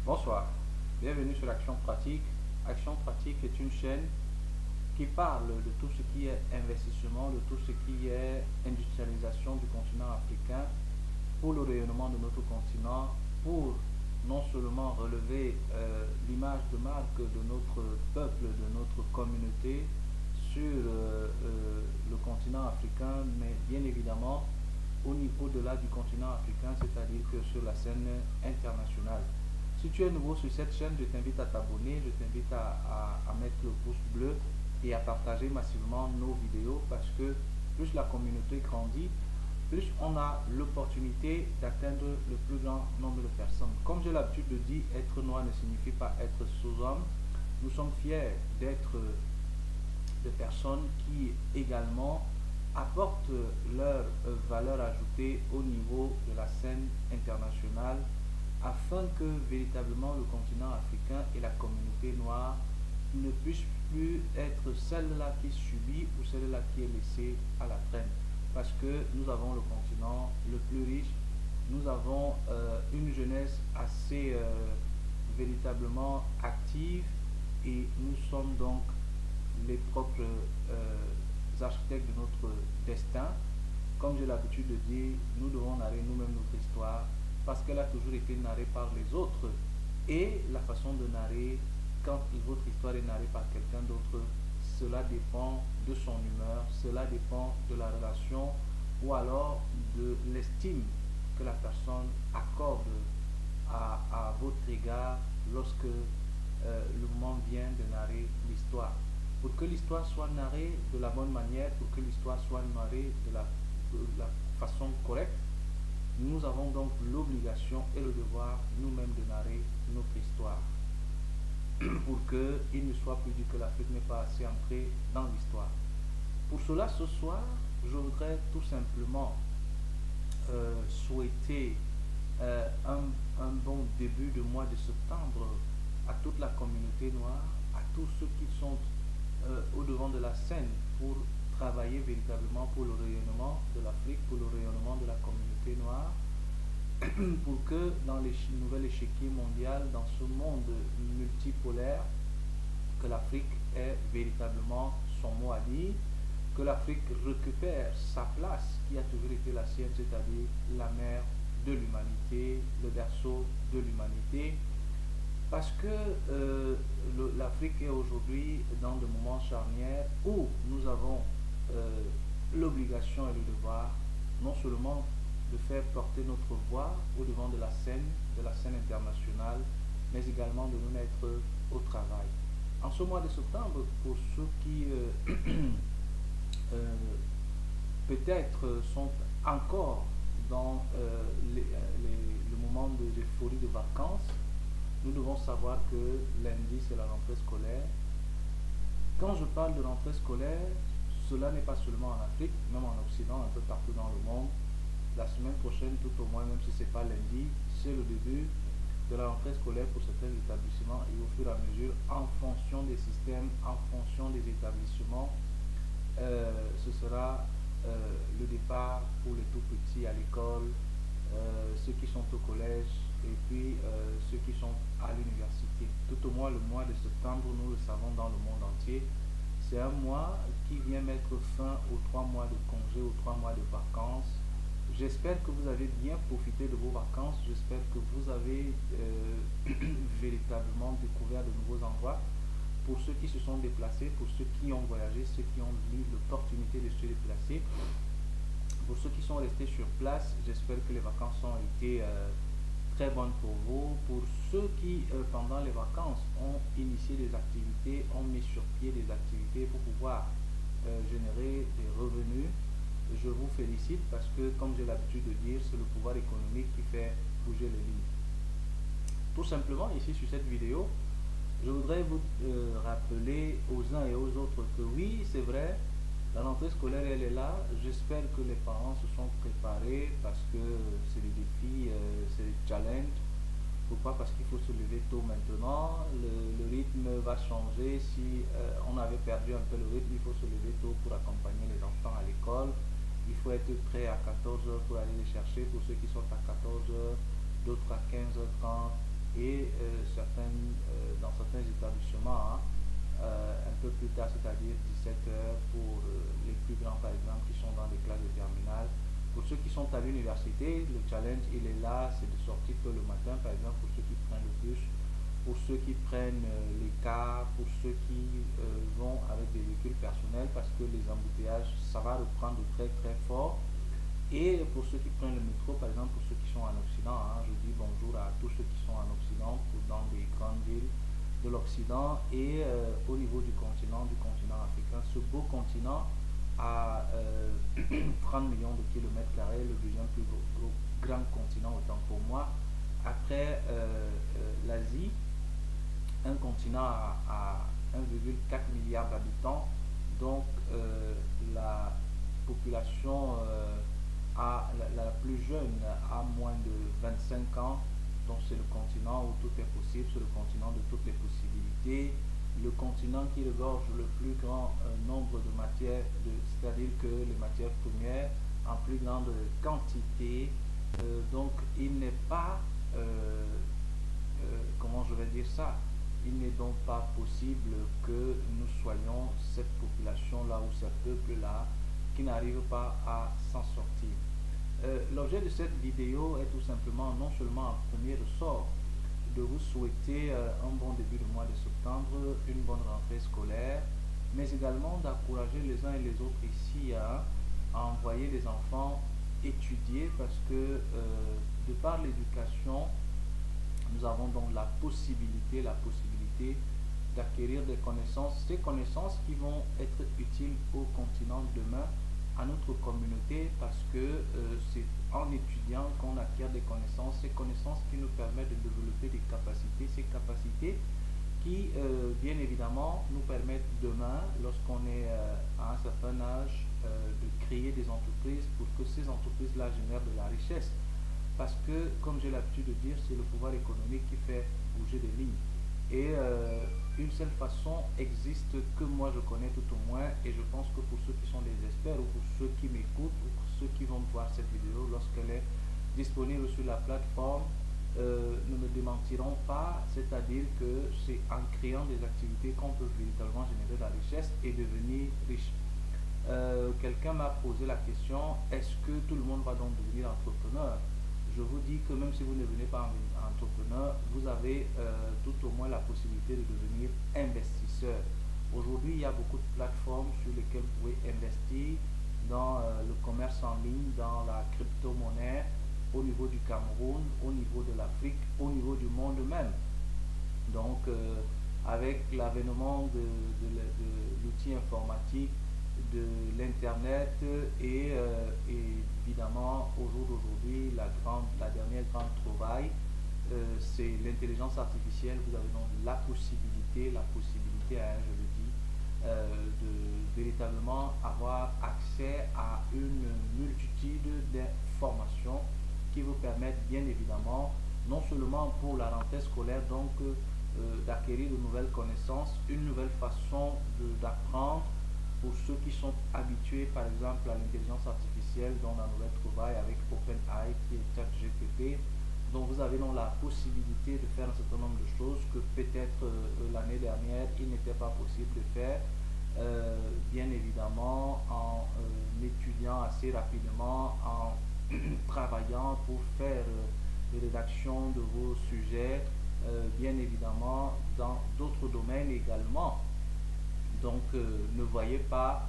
Bonsoir, bienvenue sur Action Pratique. Action Pratique est une chaîne qui parle de tout ce qui est investissement, de tout ce qui est industrialisation du continent africain pour le rayonnement de notre continent, pour non seulement relever l'image de marque de notre peuple, de notre communauté sur le continent africain, mais bien évidemment au-delà du continent africain, c'est-à-dire que sur la scène internationale. Si tu es nouveau sur cette chaîne, je t'invite à t'abonner, je t'invite à mettre le pouce bleu et à partager massivement nos vidéos parce que plus la communauté grandit, plus on a l'opportunité d'atteindre le plus grand nombre de personnes. Comme j'ai l'habitude de dire, être noir ne signifie pas être sous-homme. Nous sommes fiers d'être des personnes qui également apportent leur valeur ajoutée au niveau de la scène internationale afin que véritablement le continent africain et la communauté noire ne puissent plus être celle-là qui subit ou celle-là qui est laissée à la traîne. Parce que nous avons le continent le plus riche, nous avons une jeunesse assez véritablement active et nous sommes donc les propres architectes de notre destin. Comme j'ai l'habitude de dire, nous devons narrer nous-mêmes notre histoire parce qu'elle a toujours été narrée par les autres. Et la façon de narrer, quand votre histoire est narrée par quelqu'un d'autre, cela dépend de son humeur, cela dépend de la relation ou alors de l'estime que la personne accorde à votre égard lorsque le moment vient de narrer l'histoire. Pour que l'histoire soit narrée de la bonne manière, pour que l'histoire soit narrée de la façon correcte, nous avons donc l'obligation et le devoir nous-mêmes de narrer notre histoire pour qu'il ne soit plus dit que l'Afrique n'est pas assez entrée dans l'histoire. Pour cela, ce soir, je voudrais tout simplement souhaiter un bon début de mois de septembre à toute la communauté noire, à tous ceux qui sont au devant de la scène pour travailler véritablement pour le rayonnement de l'Afrique, pour le rayonnement de la communauté noire, pour que dans les nouvelles échiquier mondial, dans ce monde multipolaire, que l'Afrique ait véritablement son mot à dire, que l'Afrique récupère sa place qui a toujours été la sienne, c'est-à-dire la mère de l'humanité, le berceau de l'humanité, parce que l'Afrique est aujourd'hui dans des moments charnières où nous avons l'obligation et le devoir non seulement de faire porter notre voix au devant de la scène internationale, mais également de nous mettre au travail. En ce mois de septembre, pour ceux qui peut-être sont encore dans le moment d'euphorie de vacances, nous devons savoir que lundi c'est la rentrée scolaire. Quand je parle de rentrée scolaire, cela n'est pas seulement en Afrique, même en Occident, un peu partout dans le monde. La semaine prochaine, tout au moins, même si ce n'est pas lundi, c'est le début de la rentrée scolaire pour certains établissements et au fur et à mesure, en fonction des systèmes, en fonction des établissements, ce sera le départ pour les tout petits à l'école, ceux qui sont au collège et puis ceux qui sont à l'université. Tout au moins le mois de septembre, nous le savons dans le monde entier, c'est un mois qui vient mettre fin aux 3 mois de congé, aux 3 mois de vacances. J'espère que vous avez bien profité de vos vacances, j'espère que vous avez véritablement découvert de nouveaux endroits. Pour ceux qui se sont déplacés, pour ceux qui ont voyagé, ceux qui ont eu l'opportunité de se déplacer, pour ceux qui sont restés sur place, j'espère que les vacances ont été très bonnes pour vous. Pour ceux qui, pendant les vacances, ont initié des activités, ont mis sur pied des activités pour pouvoir générer des revenus, je vous félicite parce que, comme j'ai l'habitude de dire, c'est le pouvoir économique qui fait bouger les lignes. Tout simplement, ici sur cette vidéo, je voudrais vous rappeler aux uns et aux autres que oui, c'est vrai, la rentrée scolaire, elle est là. J'espère que les parents se sont préparés parce que c'est des défis, c'est des challenges. Pourquoi? Parce qu'il faut se lever tôt maintenant. Le rythme va changer. Si on avait perdu un peu le rythme, il faut se lever tôt pour accompagner les enfants à l'école. Il faut être prêt à 14 h pour aller les chercher pour ceux qui sont à 14 h, d'autres à 15 h 30, et dans certains établissements, hein, un peu plus tard, c'est-à-dire 17 heures pour les plus grands par exemple qui sont dans des classes de terminale. Pour ceux qui sont à l'université, le challenge il est là, c'est de sortir tôt le matin par exemple pour ceux qui prennent le bus, pour ceux qui prennent les cars, pour ceux qui vont avec des véhicules personnels parce que les embouteillages ça va reprendre très très fort. Et pour ceux qui prennent le métro, par exemple, pour ceux qui sont en Occident, hein, je dis bonjour à tous ceux qui sont en Occident, dans des grandes villes de l'Occident et au niveau du continent africain, ce beau continent à 30 millions de kilomètres carrés, le deuxième plus grand continent autant pour moi, après l'Asie, un continent à 1,4 milliard d'habitants, donc la population la plus jeune a moins de 25 ans, donc c'est le continent où tout est possible, c'est le continent de toutes les possibilités, le continent qui regorge le plus grand nombre de matières, c'est-à-dire que les matières premières en plus grande quantité, donc il n'est pas, comment je vais dire ça, il n'est donc pas possible que nous soyons cette population-là ou ce peuple-là qui n'arrive pas à s'en sortir. L'objet de cette vidéo est tout simplement non seulement un premier ressort de vous souhaiter un bon début de mois de septembre, une bonne rentrée scolaire, mais également d'encourager les uns et les autres ici à envoyer les enfants étudier parce que de par l'éducation, nous avons donc la possibilité d'acquérir des connaissances, ces connaissances qui vont être utiles au continent demain, à notre communauté, parce que c'est en étudiant qu'on acquiert des connaissances, ces connaissances qui nous permettent de développer des capacités, ces capacités qui, bien évidemment, nous permettent demain, lorsqu'on est à un certain âge, de créer des entreprises pour que ces entreprises-là génèrent de la richesse. Parce que, comme j'ai l'habitude de dire, c'est le pouvoir économique qui fait bouger des lignes. Et une seule façon existe que moi je connais tout au moins, et je pense que pour ceux qui sont des experts ou pour ceux qui m'écoutent ou pour ceux qui vont voir cette vidéo lorsqu'elle est disponible sur la plateforme, ne me démentiront pas, c'est-à-dire que c'est en créant des activités qu'on peut véritablement générer de la richesse et devenir riche. Quelqu'un m'a posé la question, est-ce que tout le monde va donc devenir entrepreneur? Je vous dis que même si vous ne devenez pas entrepreneur, vous avez tout au moins la possibilité de devenir investisseur. Aujourd'hui, il y a beaucoup de plateformes sur lesquelles vous pouvez investir dans le commerce en ligne, dans la crypto-monnaie, au niveau du Cameroun, au niveau de l'Afrique, au niveau du monde même. Donc, avec l'avènement de l'outil informatique, de l'internet et évidemment au jour d'aujourd'hui la dernière grande trouvaille c'est l'intelligence artificielle. Vous avez donc la possibilité je le dis, de véritablement avoir accès à une multitude d'informations qui vous permettent bien évidemment non seulement pour la rentrée scolaire donc d'acquérir de nouvelles connaissances, une nouvelle façon d'apprendre. Pour ceux qui sont habitués par exemple à l'intelligence artificielle, dont la nouvelle trouvaille avec OpenAI qui est ChatGPT, donc vous avez donc la possibilité de faire un certain nombre de choses que peut-être l'année dernière il n'était pas possible de faire, bien évidemment en étudiant assez rapidement, en travaillant pour faire des rédactions de vos sujets, bien évidemment dans d'autres domaines également. Donc ne voyez pas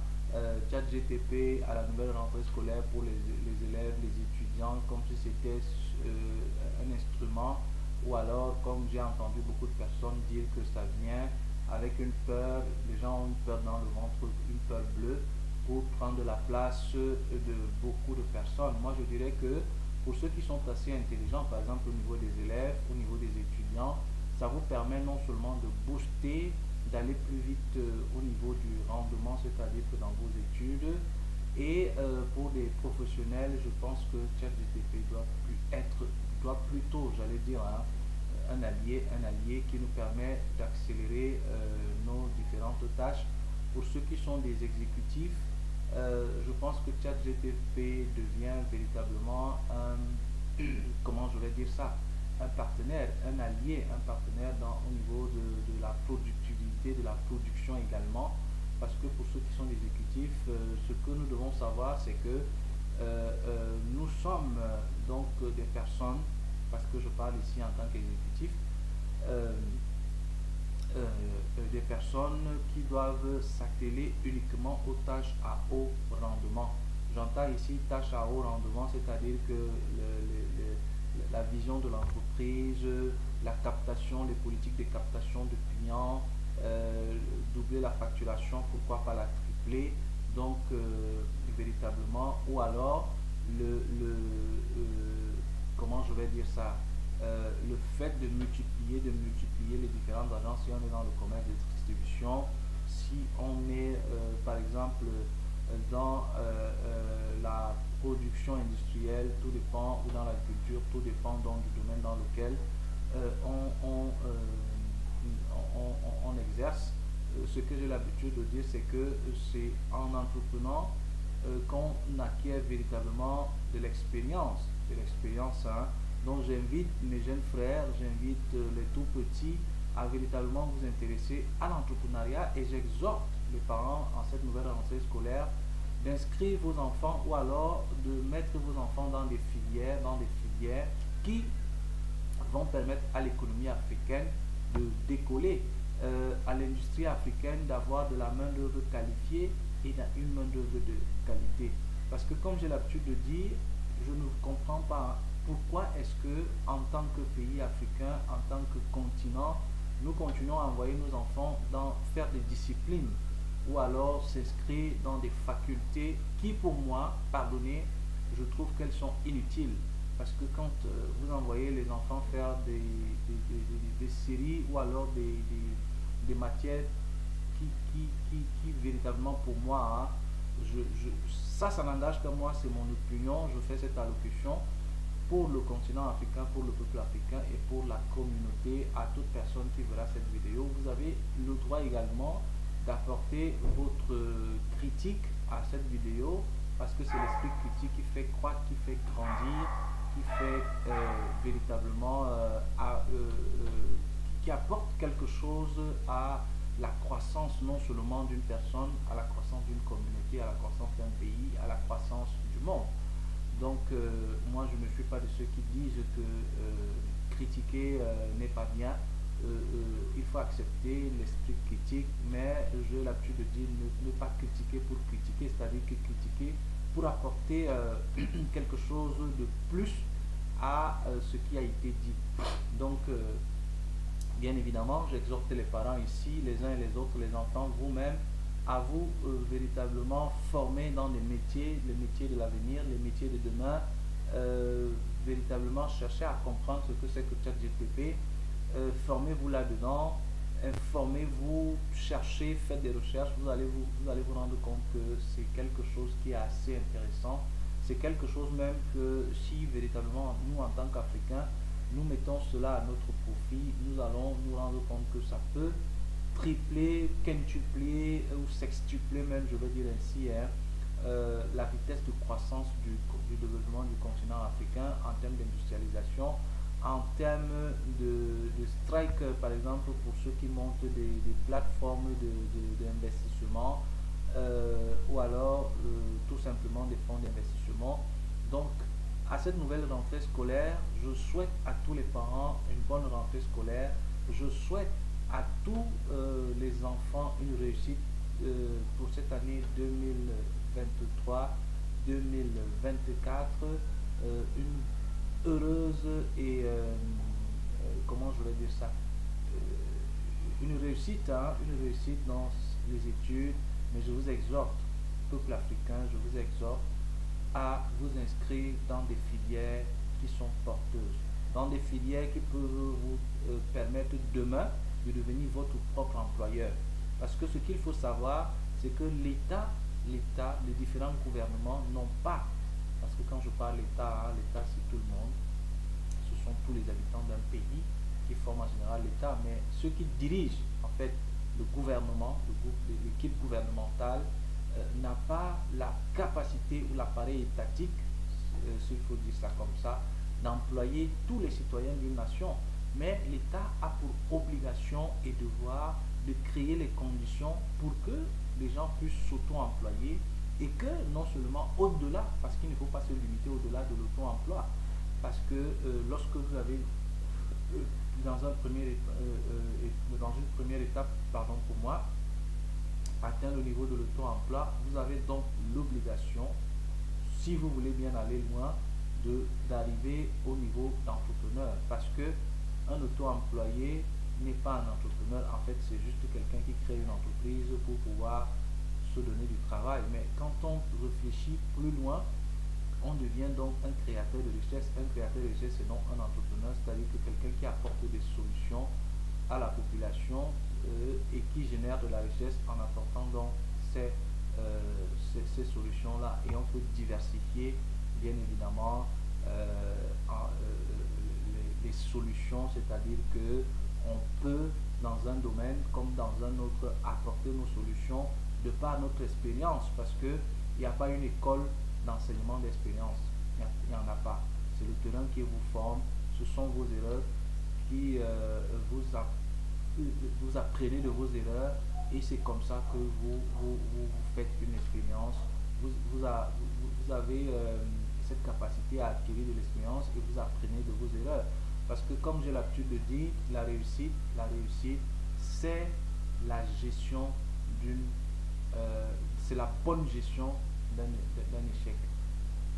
ChatGPT à la nouvelle rentrée scolaire pour les élèves, les étudiants, comme si c'était un instrument, ou alors comme j'ai entendu beaucoup de personnes dire que ça vient avec une peur, les gens ont une peur dans le ventre, une peur bleue, pour prendre la place de beaucoup de personnes. Moi je dirais que pour ceux qui sont assez intelligents, par exemple au niveau des élèves, au niveau des étudiants, ça vous permet non seulement de booster, d'aller plus vite au niveau du rendement, c'est-à-dire que dans vos études, et pour les professionnels, je pense que ChatGPT doit plutôt, j'allais dire, hein, un allié qui nous permet d'accélérer nos différentes tâches. Pour ceux qui sont des exécutifs, je pense que ChatGPT devient véritablement un, comment je vais dire ça, un partenaire, un allié, un partenaire au niveau de la productivité, de la production également. Parce que pour ceux qui sont exécutifs, ce que nous devons savoir, c'est que nous sommes donc des personnes, parce que je parle ici en tant qu'exécutif, euh, des personnes qui doivent s'atteler uniquement aux tâches à haut rendement. J'entends ici tâches à haut rendement, c'est-à-dire que la vision de l'entreprise, la captation, les politiques de captation de clients, doubler la facturation, pourquoi pas la tripler, donc véritablement, ou alors comment je vais dire ça, le fait de multiplier les différentes agences. Si on est dans le commerce de distribution, si on est par exemple dans la production industrielle, tout dépend, ou dans l'agriculture, tout dépend donc du domaine dans lequel on exerce. Ce que j'ai l'habitude de dire, c'est que c'est en entreprenant qu'on acquiert véritablement de l'expérience, hein. Donc j'invite mes jeunes frères, j'invite les tout petits à véritablement vous intéresser à l'entrepreneuriat, et j'exhorte les parents en cette nouvelle rentrée scolaire d'inscrire vos enfants, ou alors de mettre vos enfants dans des filières qui vont permettre à l'économie africaine de décoller, à l'industrie africaine d'avoir de la main-d'œuvre qualifiée et une main-d'œuvre de qualité. Parce que, comme j'ai l'habitude de dire, je ne comprends pas pourquoi est-ce que, en tant que pays africain, en tant que continent, nous continuons à envoyer nos enfants faire des disciplines, ou alors s'inscrire dans des facultés qui, pour moi, pardonnez, je trouve qu'elles sont inutiles. Parce que quand vous envoyez les enfants faire des séries, ou alors des matières qui véritablement pour moi, hein, ça n'engage que moi, c'est mon opinion, je fais cette allocution pour le continent africain, pour le peuple africain et pour la communauté, à toute personne qui verra cette vidéo. Vous avez le droit également d'apporter votre critique à cette vidéo, parce que c'est l'esprit critique qui fait croître, qui fait grandir, qui fait véritablement qui apporte quelque chose à la croissance non seulement d'une personne, à la croissance d'une communauté, à la croissance d'un pays, à la croissance du monde. Donc moi je ne suis pas de ceux qui disent que critiquer n'est pas bien. Il faut accepter l'esprit critique, mais j'ai l'habitude de dire ne pas critiquer pour critiquer, c'est-à-dire que critiquer pour apporter quelque chose de plus à ce qui a été dit. Donc bien évidemment, j'exhorte les parents ici, les uns et les autres, les enfants, vous-même, à vous véritablement former dans les métiers de l'avenir, les métiers de demain, véritablement chercher à comprendre ce que c'est que ChatGPT, formez-vous là-dedans, informez-vous, cherchez, faites des recherches, vous allez vous rendre compte que c'est quelque chose qui est assez intéressant, c'est quelque chose même que si véritablement nous en tant qu'Africains, nous mettons cela à notre profit, nous allons nous rendre compte que ça peut tripler, quintupler ou sextupler même, je veux dire ainsi, hein, la vitesse de croissance du développement du continent africain en termes d'industrialisation, en termes de strike, par exemple, pour ceux qui montent des plateformes d'investissement, ou alors tout simplement des fonds d'investissement. Donc, à cette nouvelle rentrée scolaire, je souhaite à tous les parents une bonne rentrée scolaire. Je souhaite à tous les enfants une réussite pour cette année 2023-2024, une heureuse et comment je vais dire ça, une réussite, hein, une réussite dans les études. Mais je vous exhorte, peuple africain, je vous exhorte à vous inscrire dans des filières qui sont porteuses, dans des filières qui peuvent vous permettre demain de devenir votre propre employeur. Parce que ce qu'il faut savoir, c'est que l'État, les différents gouvernements n'ont pas, parce que quand je parle l'État, l'État c'est tout le monde, ce sont tous les habitants d'un pays qui forment en général l'État, mais ceux qui dirigent en fait le gouvernement, l'équipe gouvernementale, n'a pas la capacité ou l'appareil étatique, s'il faut dire ça comme ça, d'employer tous les citoyens d'une nation, mais l'État a pour obligation et devoir de créer les conditions pour que les gens puissent s'auto-employer et que non seulement au-delà, parce qu'il ne faut pas se limiter au-delà de l'auto-emploi, parce que lorsque vous avez euh, dans une première étape, pardon pour moi, atteint le niveau de l'auto-emploi, vous avez donc l'obligation, si vous voulez bien aller loin, d'arriver au niveau d'entrepreneur. Parce que un auto-employé n'est pas un entrepreneur, en fait c'est juste quelqu'un qui crée une entreprise pour pouvoir se donner du travail. Mais quand on réfléchit plus loin, on devient donc un créateur de richesse. Un créateur de richesse, c'est non un entrepreneur, c'est-à-dire que quelqu'un qui apporte des solutions à la population et qui génère de la richesse en apportant donc ces solutions-là. Et on peut diversifier, bien évidemment, les solutions, c'est-à-dire que on peut, dans un domaine comme dans un autre, apporter nos solutions de par notre expérience, parce qu'il n'y a pas une école d'enseignement d'expérience. Il n'y en a pas. C'est le terrain qui vous forme, ce sont vos erreurs qui vous apprenez de vos erreurs et c'est comme ça que vous faites une expérience. Vous avez cette capacité à acquérir de l'expérience et vous apprenez de vos erreurs. Parce que comme j'ai l'habitude de dire, la réussite, c'est la gestion c'est la bonne gestion d'un échec.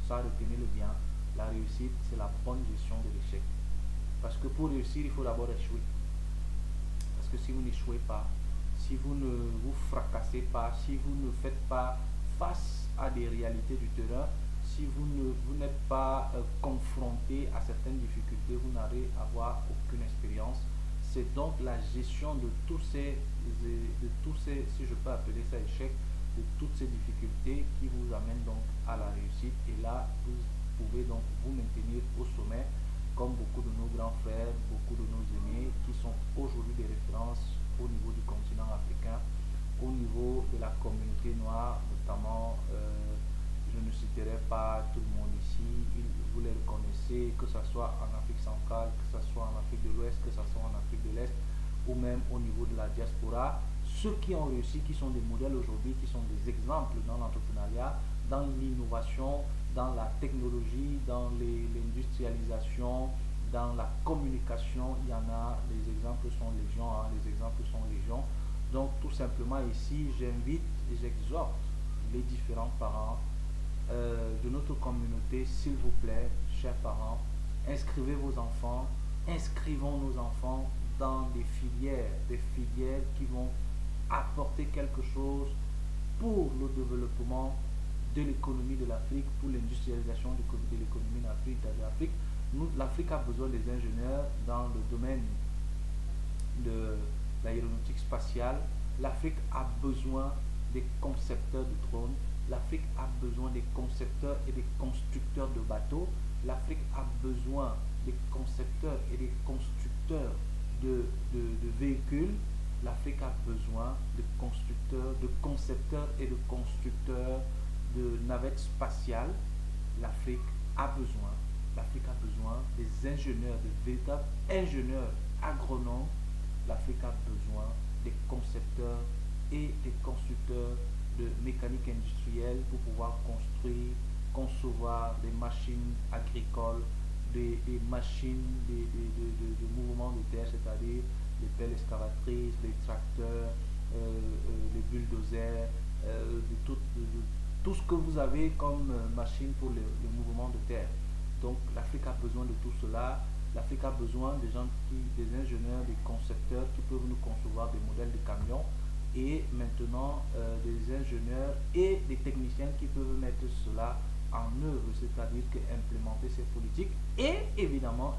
Ça, retenez-le bien. La réussite, c'est la bonne gestion de l'échec. Parce que pour réussir, il faut d'abord échouer. Parce que si vous n'échouez pas, si vous ne vous fracassez pas, si vous ne faites pas face à des réalités du terrain, si vous n'êtes pas confronté à certaines difficultés, vous n'allez avoir aucune expérience. C'est donc la gestion de tous ces, si je peux appeler ça échec, de toutes ces difficultés qui vous amènent donc à la réussite. Et là, vous pouvez donc vous maintenir au sommet, comme beaucoup de nos grands frères, beaucoup de nos aînés, qui sont aujourd'hui des références au niveau du continent africain, au niveau de la communauté noire, notamment, je ne citerai pas tout le monde ici, vous les reconnaissez, que ce soit en Afrique centrale, que ce soit en Afrique de l'Ouest, que ce soit en Afrique de l'Est, ou même au niveau de la diaspora. Ceux qui ont réussi, qui sont des modèles aujourd'hui, qui sont des exemples dans l'entrepreneuriat, dans l'innovation, dans la technologie, dans l'industrialisation, dans la communication, il y en a, les exemples sont légion, hein, les exemples sont légion. Donc tout simplement ici, j'invite et j'exhorte les différents parents de notre communauté, s'il vous plaît, chers parents, inscrivez vos enfants, inscrivons nos enfants dans des filières qui vont apporter quelque chose pour le développement de l'économie de l'Afrique, pour l'industrialisation de l'économie de l'Afrique. L'Afrique a besoin des ingénieurs dans le domaine de l'aéronautique spatiale. L'Afrique a besoin des concepteurs de drones. L'Afrique a besoin des concepteurs et des constructeurs de bateaux. L'Afrique a besoin des concepteurs et des constructeurs de véhicules. L'Afrique a besoin de constructeurs, de concepteurs et de constructeurs de navettes spatiales. L'Afrique a besoin des ingénieurs, de véritables ingénieurs agronomes. L'Afrique a besoin des concepteurs et des constructeurs de mécanique industrielle pour pouvoir concevoir des machines agricoles, des machines de mouvement de terre, c'est-à-dire les pelles excavatrices, les tracteurs, les bulldozers, tout ce que vous avez comme machine pour le mouvement de terre. Donc l'Afrique a besoin de tout cela. L'Afrique a besoin des gens des ingénieurs, des concepteurs qui peuvent nous concevoir des modèles de camions et maintenant des ingénieurs et des techniciens qui peuvent mettre cela en œuvre, c'est-à-dire que implémenter ces politiques et évidemment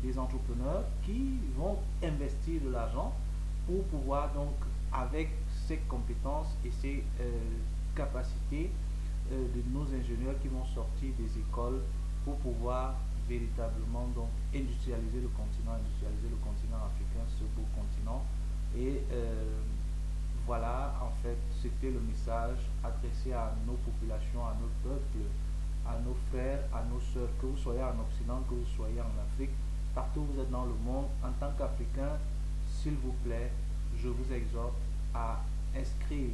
des entrepreneurs qui vont investir de l'argent pour pouvoir donc avec ces compétences et ces capacités de nos ingénieurs qui vont sortir des écoles pour pouvoir véritablement donc industrialiser le continent africain, ce beau continent. Et voilà, en fait, c'était le message adressé à nos populations, à nos peuples à nos frères, à nos sœurs, que vous soyez en Occident, que vous soyez en Afrique, partout où vous êtes dans le monde, en tant qu'Africain, s'il vous plaît, je vous exhorte à inscrire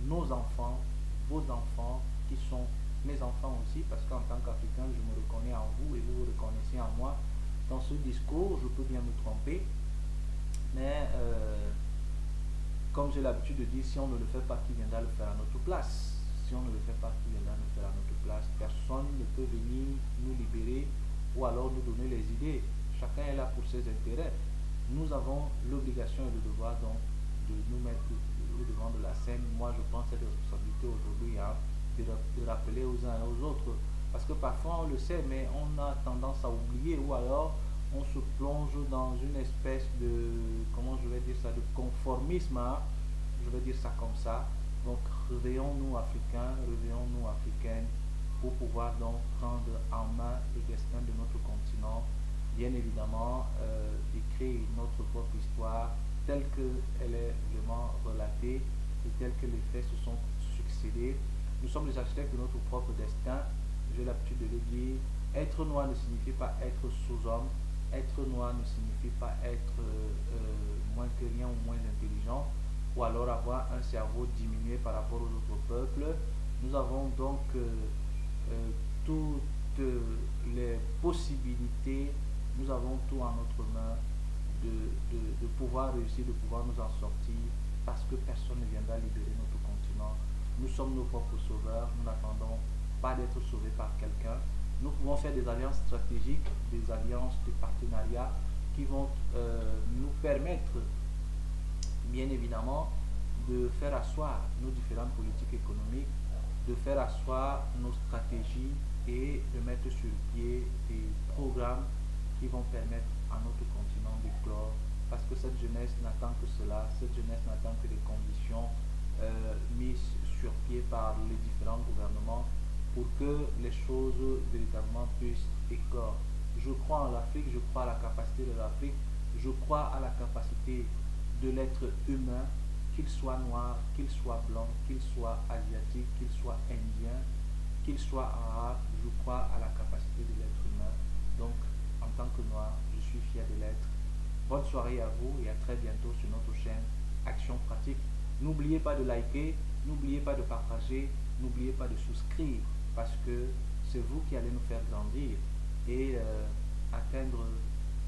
nos enfants, vos enfants, qui sont mes enfants aussi, parce qu'en tant qu'Africain, je me reconnais en vous et vous vous reconnaissez en moi. Dans ce discours, je peux bien me tromper, mais comme j'ai l'habitude de dire, si on ne le fait pas, qui viendra le faire à notre place? Si on ne le fait pas, qui viendra le faire à notre place? Personne ne peut venir nous libérer ou alors nous donner les idées. Chacun est là pour ses intérêts. Nous avons l'obligation et le devoir donc de nous mettre au devant de la scène. Moi, je pense cette responsabilité aujourd'hui, hein, de rappeler aux uns et aux autres. Parce que parfois on le sait, mais on a tendance à oublier, ou alors on se plonge dans une espèce de, comment je vais dire ça, de conformisme, hein, je vais dire ça comme ça. Donc réveillons-nous Africains, réveillons-nous Africaines, pour pouvoir donc prendre en main le destin de notre continent, bien évidemment écrire notre propre histoire telle qu'elle est vraiment relatée et telle que les faits se sont succédés. Nous sommes les architectes de notre propre destin, j'ai l'habitude de le dire. Être noir ne signifie pas être sous-homme, être noir ne signifie pas être moins que rien ou moins intelligent, ou alors avoir un cerveau diminué par rapport aux autres peuples. Nous avons donc toutes les possibilités, nous avons tout en notre main de pouvoir réussir, de pouvoir nous en sortir, parce que personne ne viendra libérer notre continent. Nous sommes nos propres sauveurs, nous n'attendons pas d'être sauvés par quelqu'un. Nous pouvons faire des alliances stratégiques, des alliances de partenariat qui vont nous permettre, bien évidemment, de faire asseoir nos différentes politiques économiques, de faire asseoir nos stratégies et de mettre sur pied des programmes qui vont permettre à notre continent d'éclore, parce que cette jeunesse n'attend que cela, cette jeunesse n'attend que des conditions mises sur pied par les différents gouvernements pour que les choses véritablement puissent éclore. Je crois en l'Afrique, je crois à la capacité de l'Afrique, je crois à la capacité de l'être humain, qu'il soit noir, qu'il soit blanc, qu'il soit asiatique, qu'il soit indien, qu'il soit arabe, je crois à la capacité de l'être humain. Donc, en tant que noir, je suis fier de l'être. Bonne soirée à vous et à très bientôt sur notre chaîne Action Pratique. N'oubliez pas de liker, n'oubliez pas de partager, n'oubliez pas de souscrire, parce que c'est vous qui allez nous faire grandir et atteindre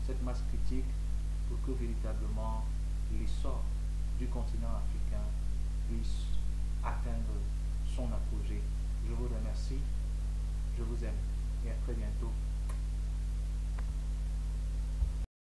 cette masse critique pour que véritablement l'essor du continent africain puisse atteindre son apogée. Je vous remercie, je vous aime et à très bientôt.